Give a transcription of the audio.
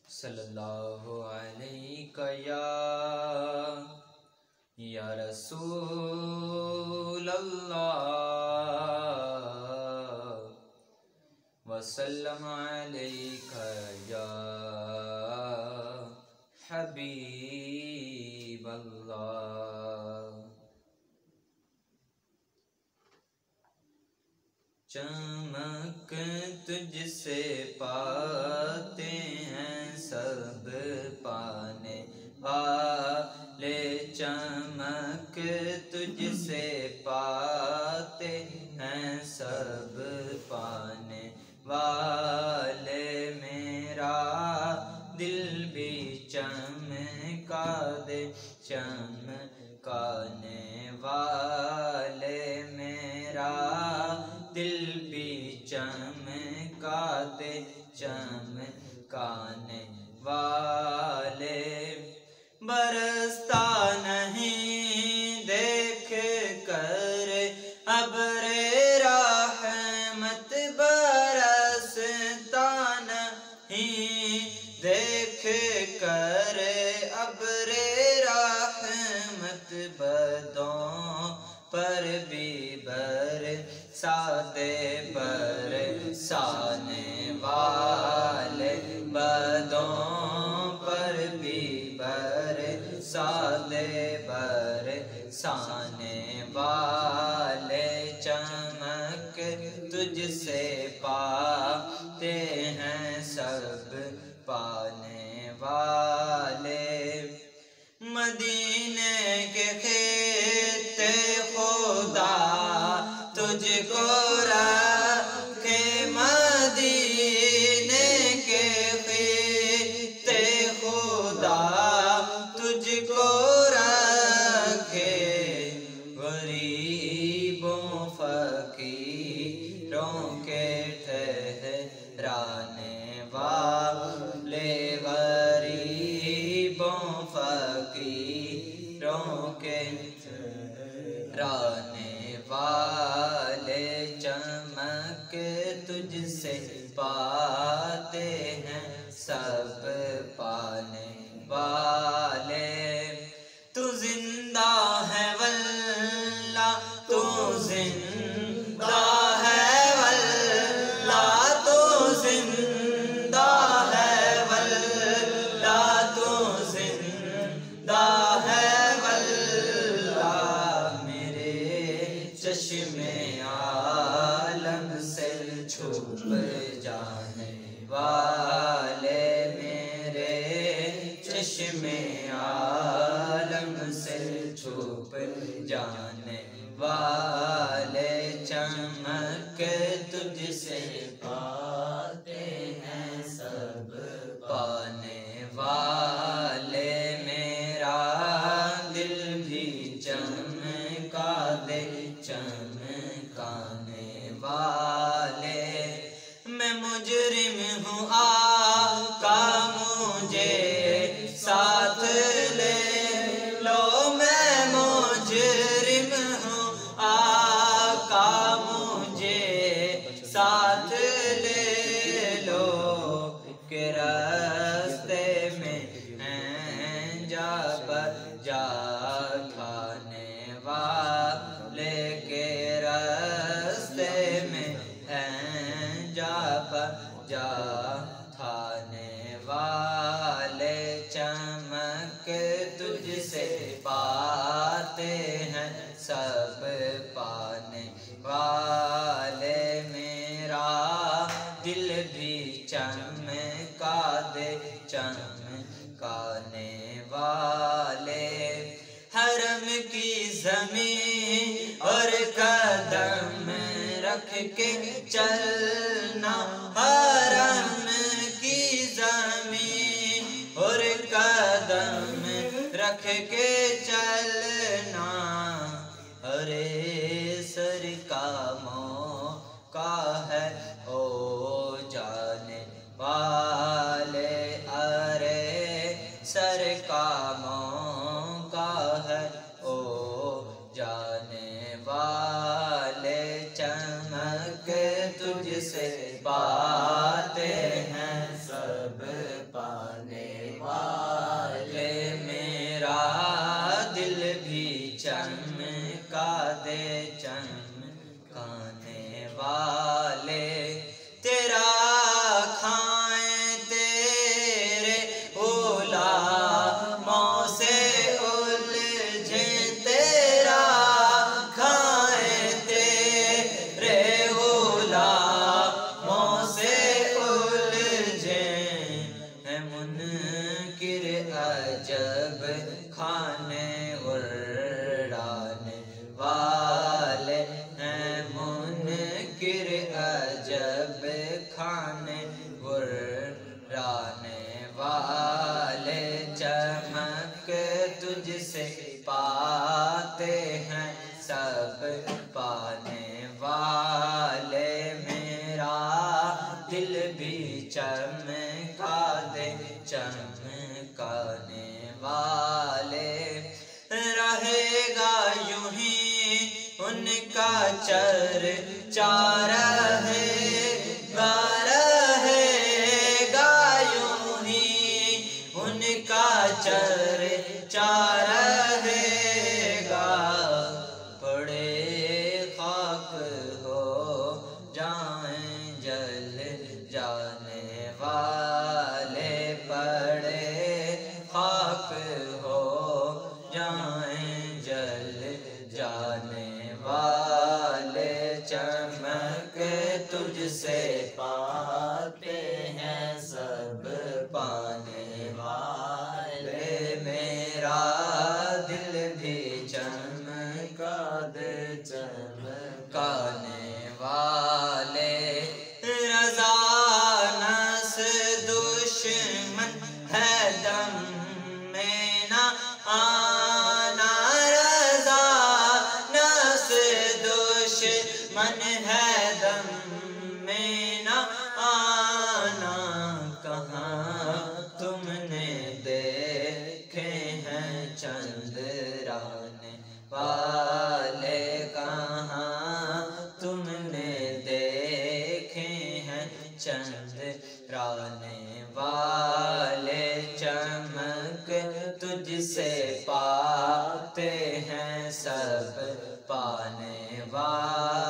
صلی اللہ علیہ یا رسول اللہ وسلم علیک یا حبیب اللہ۔ چمک تجھ سے پاتے ہیں سب پانے والے، چمک تجھ سے پاتے ہیں سب پانے والے، میرا دل بھی چمکا دے چمکانے والے، میرا دل بھی چمکا دے چمکانے والے، برستا نہیں دیکھ کر ابر رحمت، برستا نہیں دیکھ کر ابر رحمت، بدوں پر بھی برسا دے برسانے والے، بدوں پر بھی برسا دے برسانے والے، چمک تجھ سے پاتے ہیں سب پانے والے، مدینے کے خطے خدا تجھ کو رکھے، مدینے کے خطے خدا تجھ کو رکھے، غریبوں فقیروں کے ٹھہرانے والے، غریبوں فقیروں کے ٹھہرانے والے، چمک تجھ سے پاتے ہیں سب پانے والے، تو زندہ ہے واللہ تو زندہ ہے واللہ تو زندہ ہے واللہ تو زندہ ہے واللہ، میرے چشم عالم سے چھپ جانے والے، میرے چشم عالم سے چھپ جانے والے، چمک تجھ سے پاتے ہیں سب پانے والے، میرا دل بھی چمکا دے چمکانے والے، میں مجرم ہوں آقا مجھے ساتھ لے لو، میں مجرم ہوں آقا مجھے ساتھ لے لو، کہ راستے میں ہیں جا بجا کھانے والے، کے راستے میں ہیں جا بجا کھانے والے، چمک تجھ سے پاتے ہیں سب پانے والے، میرا دل بھی چمکا دے چمکانے والے، حرم کی زمین اور قدم رکھ کے چلنا، حرم کی زمین اور قدم رکھ کے چلنا، ارے سر کا موقع ہے او جانے والے، ارے سر کا موقع ہے او جانے والے، چمک تجھ سے پاتے ہیں سب پانے چمکا دے چمکانے والے، رہے گا یوں ہی ان کا چرچا، رہے گا یوں ہی ان کا چرچا، رہے گا پڑے خاک ہو جائیں جل جانے والے، پڑے خاک ہو جائیں جل جانے والے، چمک تجھ سے پاتے ہیں سب پانے والے، میرا دل بھی چمکا دے چمکانے والے، رضا نس دشمن ہے دم میں نہ آنا، رضا نس دشمن ہے دم میں نہ آنا، کہاں تم نے دیکھے ہیں چندرانے والے، کہاں تم نے دیکھے ہیں چندرانے والے، چمک تجھ سے پاتے ہیں سب پانے والے۔